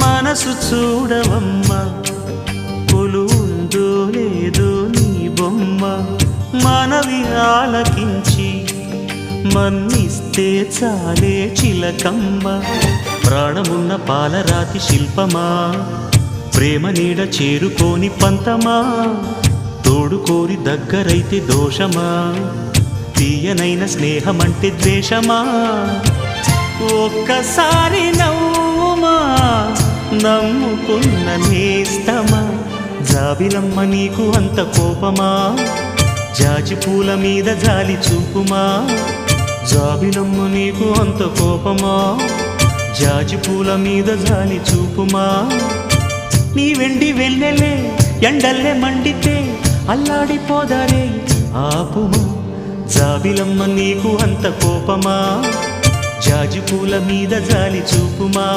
మనసు చూడవమ్మా కొలువుందో లేదో నీ బొమ్మ మనవి ఆలకించి మన్నిస్తే చాలే చిలకమ్మ ప్రాణమున్న పాలరాతి శిల్పమా ప్రేమ నీడ చేరుకోని పంతమా తోడుకోరి దగ్గరైతే దోషమా తీయనైన స్నేహమంటే ద్వేషమా ఒక్కసారి నవ్వుమా నమ్ముకున్న నేస్తమా జాబిలమ్మ నీకు అంత కోపమా జాజి పూల మీద జాలి చూపుమా జాబిలమ్మ నీకు అంత కోపమా జాజి పూల మీద జాలి చూపుమా నీ వెండి వెన్నెలే ఎండల్లే మండితే అల్లాడిపోదారే ఆపుమా జాబిలమ్మ నీకు అంత కోపమా జాజి పూల మీద జాలి చూపుమా